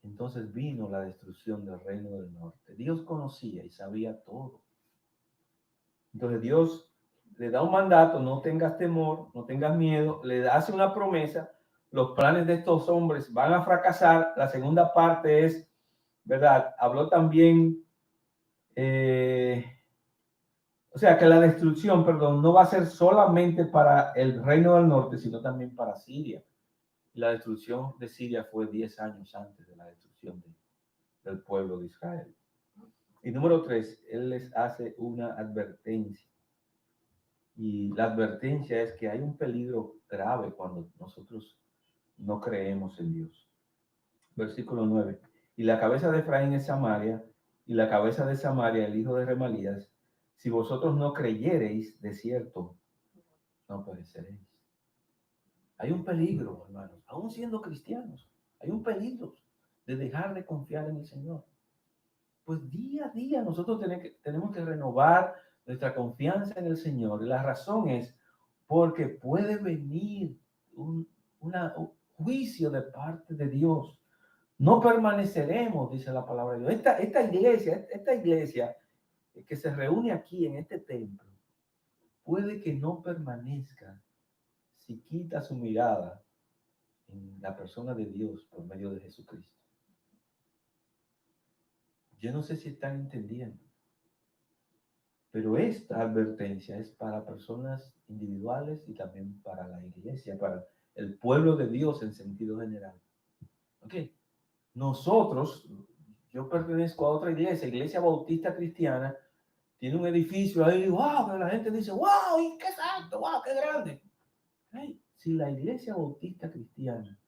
entonces vino la destrucción del reino del norte. Dios conocía y sabía todo. Entonces Dios le da un mandato: no tengas temor, no tengas miedo, le hace una promesa. Los planes de estos hombres van a fracasar. La segunda parte es, ¿verdad? Habló también, o sea, que la destrucción, perdón, no va a ser solamente para el reino del norte, sino también para Siria. La destrucción de Siria fue 10 años antes de la destrucción del pueblo de Israel. Y número 3, él les hace una advertencia. Y la advertencia es que hay un peligro grave cuando nosotros no creemos en Dios. Versículo 9. Y la cabeza de Efraín es Samaria, y la cabeza de Samaria el hijo de Remalías. Si vosotros no creyereis, de cierto, no pereceréis. Hay un peligro, hermanos, aún siendo cristianos, hay un peligro de dejar de confiar en el Señor. Pues día a día nosotros tenemos que renovar nuestra confianza en el Señor. Y la razón es porque puede venir un juicio de parte de Dios. No permaneceremos, dice la palabra de Dios. Esta iglesia que se reúne aquí en este templo, puede que no permanezca si quita su mirada en la persona de Dios por medio de Jesucristo. Yo no sé si están entendiendo, pero esta advertencia es para personas individuales y también para la iglesia, para el pueblo de Dios en sentido general. ¿Ok? Nosotros, yo pertenezco a otra iglesia bautista cristiana, tiene un edificio ahí, wow, que la gente dice, wow, y qué santo, wow, qué grande. Hey, si la iglesia bautista cristiana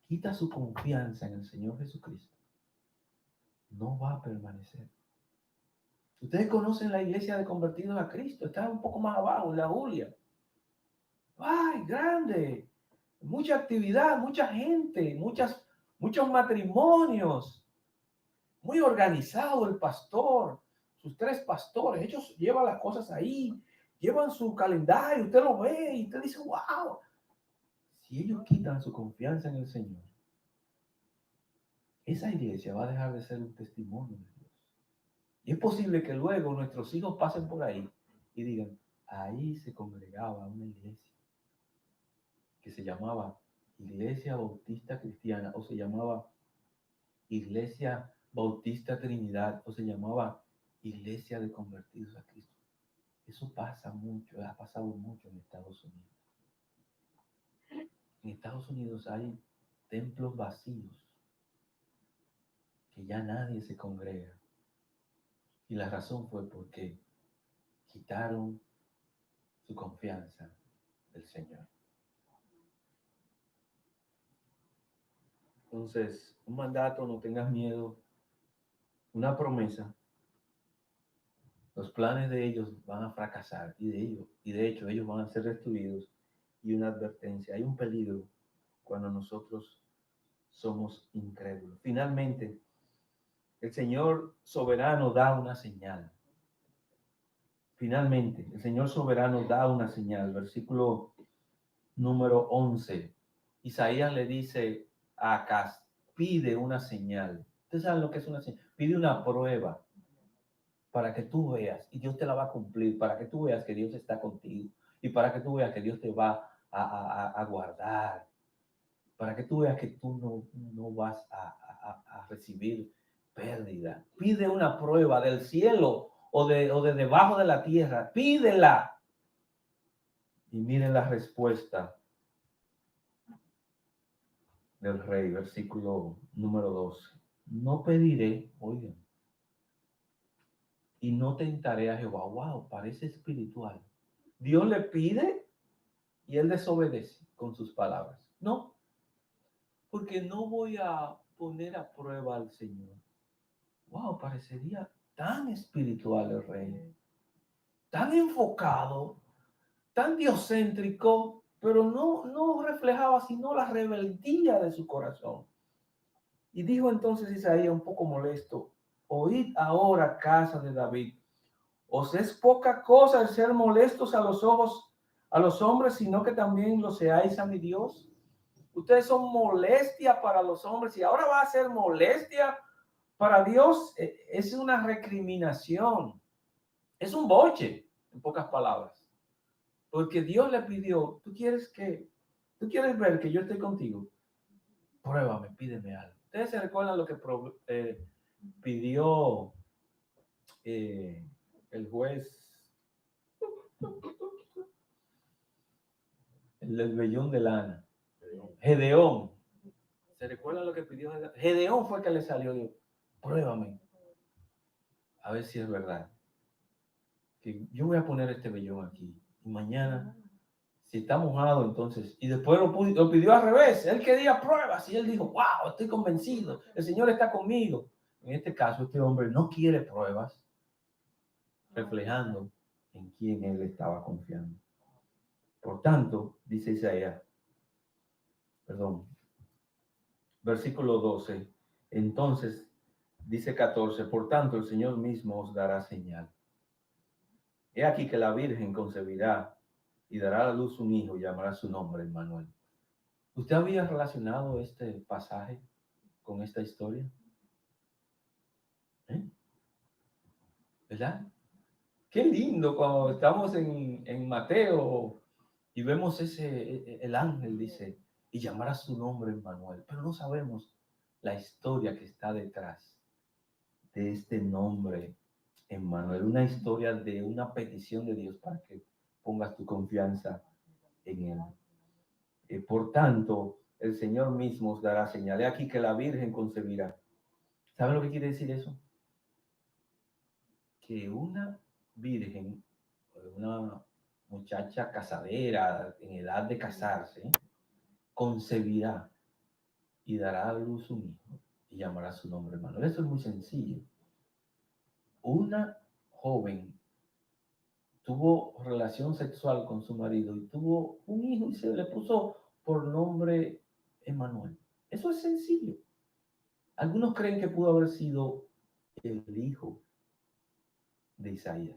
quita su confianza en el Señor Jesucristo, no va a permanecer. Ustedes conocen la iglesia de convertidos a Cristo, está un poco más abajo, en la Julia. ¡Ay, grande! Mucha actividad, mucha gente, muchos matrimonios. Muy organizado el pastor, sus 3 pastores, ellos llevan las cosas ahí, llevan su calendario, usted lo ve y usted dice, wow. Si ellos quitan su confianza en el Señor, esa iglesia va a dejar de ser un testimonio de Dios. Y es posible que luego nuestros hijos pasen por ahí y digan, ahí se congregaba una iglesia que se llamaba Iglesia Bautista Cristiana, o se llamaba Iglesia Bautista Trinidad, o se llamaba Iglesia de Convertidos a Cristo. Eso pasa mucho, ha pasado mucho en Estados Unidos. En Estados Unidos hay templos vacíos que ya nadie se congrega. Y la razón fue porque quitaron su confianza del Señor. Entonces, un mandato: no tengas miedo. Una promesa: los planes de ellos van a fracasar, y de hecho ellos van a ser destruidos. Y una advertencia: hay un peligro cuando nosotros somos incrédulos. Finalmente, el Señor soberano da una señal. Finalmente, el Señor soberano da una señal. Versículo número 11. Isaías le dice a Acaz: pide una señal. ¿Ustedes saben lo que es una señal? Pide una prueba para que tú veas, y Dios te la va a cumplir, para que tú veas que Dios está contigo, y para que tú veas que Dios te va a guardar, para que tú veas que tú no vas a recibir pérdida. Pide una prueba del cielo o de debajo de la tierra. Pídela. Y miren la respuesta del rey, versículo número 12. No pediré, oigan, y no tentaré a Jehová. Wow, parece espiritual. Dios le pide y él desobedece con sus palabras. No, porque no voy a poner a prueba al Señor. Wow, parecería tan espiritual el rey, tan enfocado, tan diocéntrico, pero no reflejaba sino la rebeldía de su corazón. Y dijo entonces Isaías un poco molesto: oíd ahora, casa de David, ¿os es poca cosa el ser molestos a los ojos, a los hombres, sino que también lo seáis a mi Dios? Ustedes son molestia para los hombres y ahora va a ser molestia para Dios. Es una recriminación, es un boche, en pocas palabras, porque Dios le pidió: tú quieres ver que yo estoy contigo, pruébame, pídeme algo. Ustedes se recuerdan lo que pidió el juez, el del vellón de lana, Gedeón. ¿Se recuerdan lo que pidió Gedeón? Gedeón fue que le salió: Dios, pruébame, a ver si es verdad, que yo voy a poner este vellón aquí, y mañana, si está mojado, entonces, y después lo pidió al revés. Él quería pruebas, y él dijo: wow, estoy convencido, el Señor está conmigo. En este caso, este hombre no quiere pruebas, reflejando en quién él estaba confiando. Por tanto, dice Isaías, versículo 12, entonces, dice 14, por tanto, el Señor mismo os dará señal. He aquí que la Virgen concebirá y dará a la luz un hijo y llamará su nombre Emmanuel. ¿Usted había relacionado este pasaje con esta historia? ¿Verdad? Qué lindo cuando estamos en Mateo y vemos el ángel dice, y llamará su nombre Emmanuel, pero no sabemos la historia que está detrás de este nombre Emmanuel, una historia de una petición de Dios para que pongas tu confianza en él. Por tanto, el Señor mismo os dará señal. He aquí que la Virgen concebirá. ¿Saben lo que quiere decir eso? Que una virgen, una muchacha casadera en edad de casarse, concebirá y dará a luz un hijo y llamará su nombre Emmanuel. Eso es muy sencillo. Una joven tuvo relación sexual con su marido y tuvo un hijo y se le puso por nombre Emmanuel. Eso es sencillo. Algunos creen que pudo haber sido el hijo de Isaías.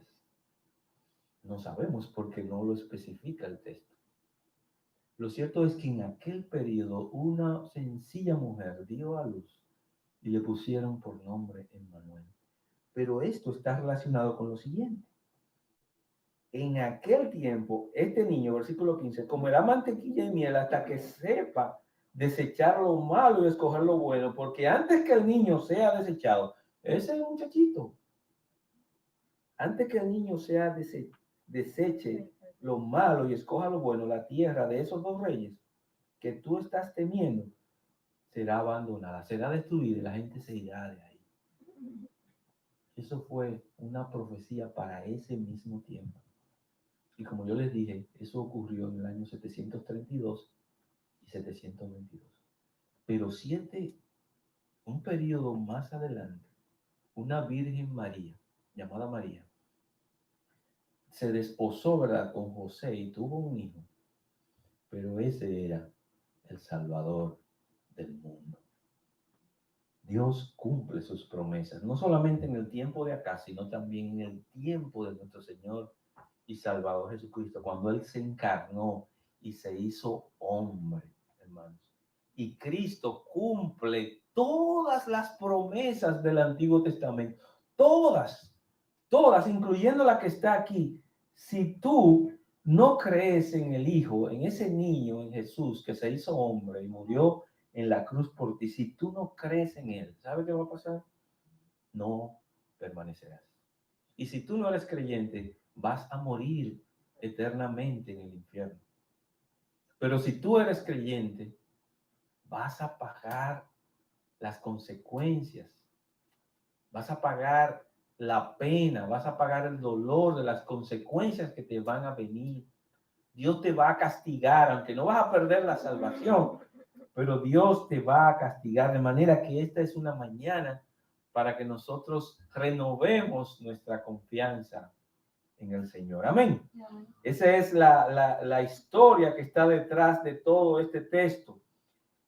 No sabemos porque no lo especifica el texto. Lo cierto es que en aquel periodo una sencilla mujer dio a luz y le pusieron por nombre Emmanuel. Pero esto está relacionado con lo siguiente. En aquel tiempo, este niño, versículo 15, comerá mantequilla y miel hasta que sepa desechar lo malo y escoger lo bueno, porque antes que el niño sea desechado, ese es un muchachito, antes que el niño sea deseche lo malo y escoja lo bueno, la tierra de esos dos reyes que tú estás temiendo será abandonada, será destruida y la gente se irá de ahí. Eso fue una profecía para ese mismo tiempo. Y como yo les dije, eso ocurrió en el año 732 y 722. Pero un periodo más adelante, una Virgen María, llamada María, se desposó, ¿verdad?, con José y tuvo un hijo. Pero ese era el Salvador del mundo. Dios cumple sus promesas, no solamente en el tiempo de acá, sino también en el tiempo de nuestro Señor y Salvador Jesucristo, cuando Él se encarnó y se hizo hombre, hermanos. Y Cristo cumple todas las promesas del Antiguo Testamento, todas, incluyendo la que está aquí. Si tú no crees en el Hijo, en ese niño, en Jesús, que se hizo hombre y murió en la cruz por ti, si tú no crees en Él, ¿sabe qué va a pasar? No permanecerás. Y si tú no eres creyente, vas a morir eternamente en el infierno. Pero si tú eres creyente, vas a pagar las consecuencias, vas a pagar la pena, vas a pagar el dolor de las consecuencias que te van a venir. Dios te va a castigar, aunque no vas a perder la salvación, pero Dios te va a castigar, de manera que esta es una mañana para que nosotros renovemos nuestra confianza en el Señor. Amén. Esa es la historia que está detrás de todo este texto.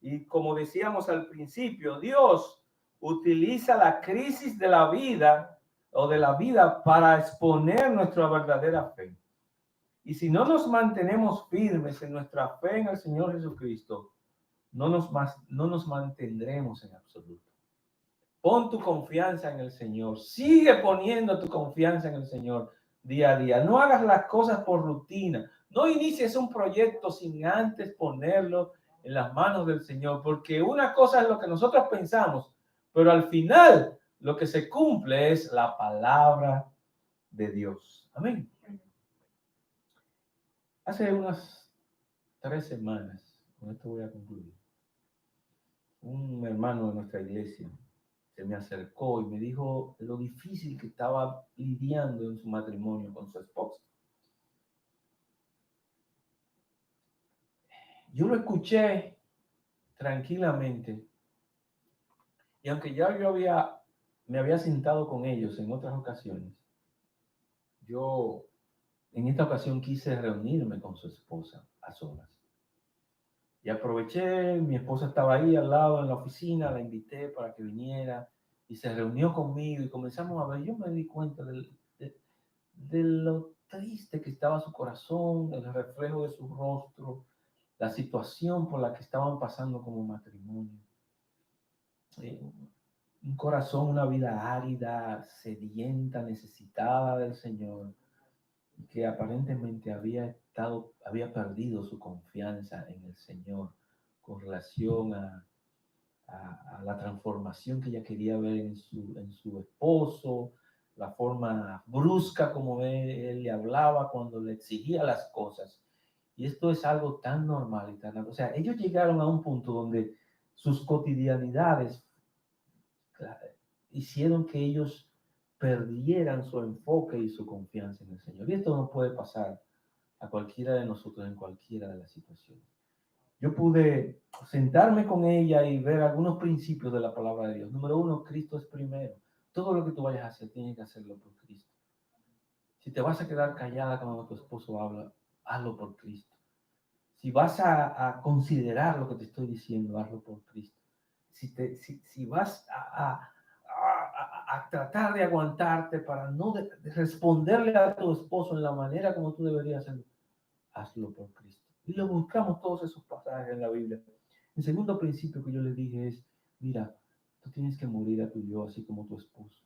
Y como decíamos al principio, Dios utiliza la crisis de la vida o de la vida para exponer nuestra verdadera fe. Y si no nos mantenemos firmes en nuestra fe en el Señor Jesucristo, no nos mantendremos en absoluto. Pon tu confianza en el Señor. Sigue poniendo tu confianza en el Señor día a día. No hagas las cosas por rutina. No inicies un proyecto sin antes ponerlo en las manos del Señor, porque una cosa es lo que nosotros pensamos, pero al final lo que se cumple es la palabra de Dios. Amén. Hace unas 3 semanas, con esto voy a concluir, un hermano de nuestra iglesia se me acercó y me dijo lo difícil que estaba lidiando en su matrimonio con su esposa. Yo lo escuché tranquilamente y aunque ya me había sentado con ellos en otras ocasiones, yo en esta ocasión quise reunirme con su esposa a solas. Y aproveché, mi esposa estaba ahí al lado en la oficina, la invité para que viniera y se reunió conmigo y comenzamos a ver. Yo me di cuenta de lo triste que estaba su corazón, el reflejo de su rostro, la situación por la que estaban pasando como matrimonio. Un corazón, una vida árida, sedienta, necesitada del Señor, que aparentemente había perdido su confianza en el Señor con relación a la transformación que ella quería ver en su esposo, la forma brusca como él le hablaba cuando le exigía las cosas. Y esto es algo tan normal y tan... O sea, ellos llegaron a un punto donde sus cotidianidades hicieron que ellos perdieran su enfoque y su confianza en el Señor. Y esto no puede pasar a cualquiera de nosotros en cualquiera de las situaciones. Yo pude sentarme con ella y ver algunos principios de la palabra de Dios. Número 1, Cristo es primero. Todo lo que tú vayas a hacer, tienes que hacerlo por Cristo. Si te vas a quedar callada cuando tu esposo habla, hazlo por Cristo. Si vas a considerar lo que te estoy diciendo, hazlo por Cristo. Si vas a tratar de aguantarte para no de responderle a tu esposo en la manera como tú deberías hacerlo, hazlo por Cristo. Y lo buscamos todos esos pasajes en la Biblia. El segundo principio que yo le dije es, mira, tú tienes que morir a tu yo, así como tu esposo.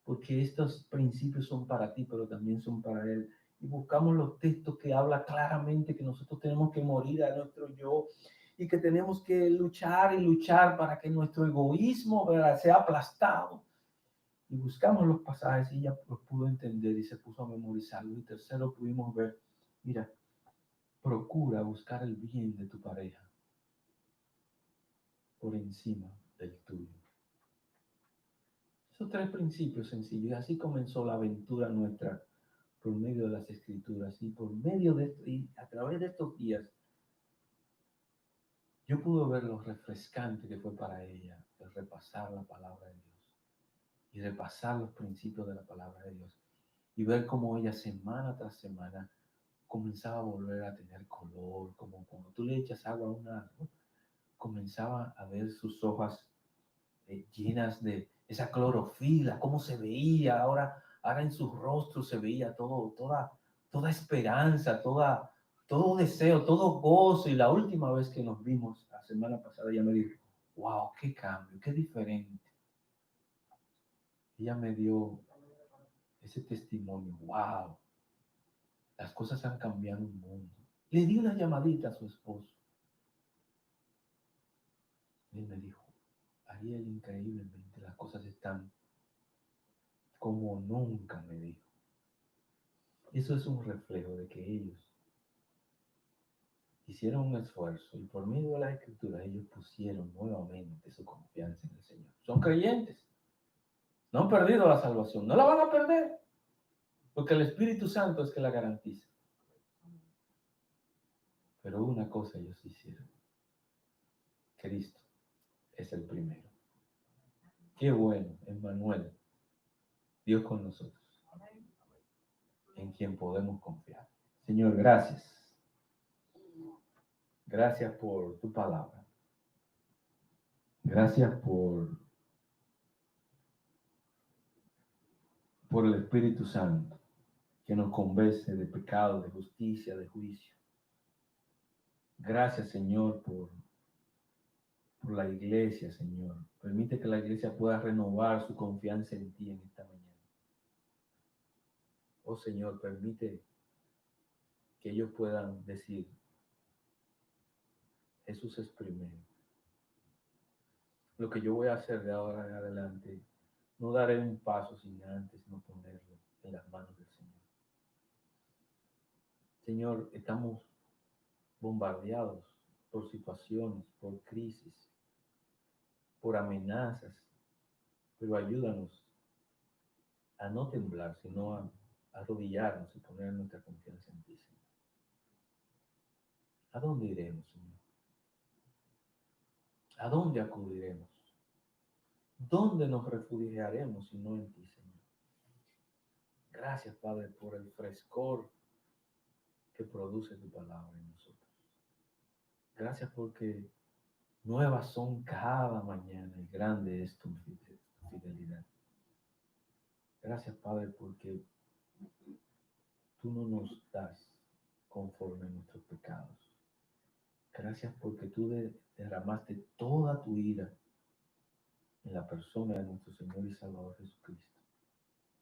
Porque estos principios son para ti, pero también son para él. Y buscamos los textos que habla claramente que nosotros tenemos que morir a nuestro yo y que tenemos que luchar y luchar para que nuestro egoísmo, ¿verdad?, sea aplastado. Y buscamos los pasajes y ella los pudo entender y se puso a memorizarlos. Y tercero, pudimos ver, mira, procura buscar el bien de tu pareja por encima del tuyo. Esos 3 principios sencillos. Y así comenzó la aventura nuestra por medio de las Escrituras. Y por medio de esto, y a través de estos días, yo pude ver lo refrescante que fue para ella el repasar la palabra de Dios y repasar los principios de la palabra de Dios y ver cómo ella semana tras semana comenzaba a volver a tener color, como cuando tú le echas agua a un árbol, comenzaba a ver sus hojas llenas de esa clorofila, cómo se veía, ahora en su rostro se veía toda esperanza, todo deseo, todo gozo. Y la última vez que nos vimos, la semana pasada, ella me dijo, wow, qué cambio, qué diferente. Ella me dio ese testimonio, wow, las cosas han cambiado en un mundo. Le di una llamadita a su esposo. Él me dijo, Ariel, increíblemente las cosas están como nunca, me dijo. Eso es un reflejo de que ellos hicieron un esfuerzo y por medio de la Escritura ellos pusieron nuevamente su confianza en el Señor. Son creyentes. No han perdido la salvación. No la van a perder. Porque el Espíritu Santo es que la garantiza. Pero una cosa ellos hicieron. Cristo es el primero. Qué bueno, Emmanuel, Dios con nosotros, en quien podemos confiar. Señor, gracias. Gracias por tu palabra. Gracias por el Espíritu Santo que nos convence de pecado, de justicia, de juicio. Gracias, Señor, por la iglesia, Señor. Permite que la iglesia pueda renovar su confianza en ti en esta mañana. Oh, Señor, permite que ellos puedan decir, Jesús es primero. Lo que yo voy a hacer de ahora en adelante, no daré un paso sin antes no ponerlo en las manos del Señor. Señor, estamos bombardeados por situaciones, por crisis, por amenazas, pero ayúdanos a no temblar, sino a arrodillarnos y poner nuestra confianza en ti, Señor. ¿A dónde iremos, Señor? ¿A dónde acudiremos? ¿Dónde nos refugiaremos si no en ti, Señor? Gracias, Padre, por el frescor que produce tu palabra en nosotros. Gracias porque nuevas son cada mañana y grande es tu fidelidad. Gracias, Padre, porque tú no nos das conforme a nuestros pecados. Gracias porque tú derramaste toda tu ira en la persona de nuestro Señor y Salvador Jesucristo.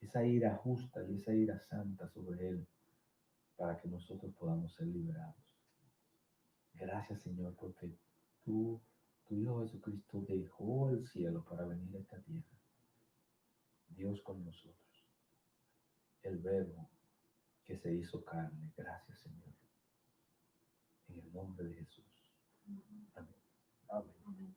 Esa ira justa y esa ira santa sobre Él, para que nosotros podamos ser liberados. Gracias, Señor, porque tu Hijo Jesucristo dejó el cielo para venir a esta tierra. Dios con nosotros. El Verbo que se hizo carne. Gracias, Señor. En el nombre de Jesús. Amén. Amén.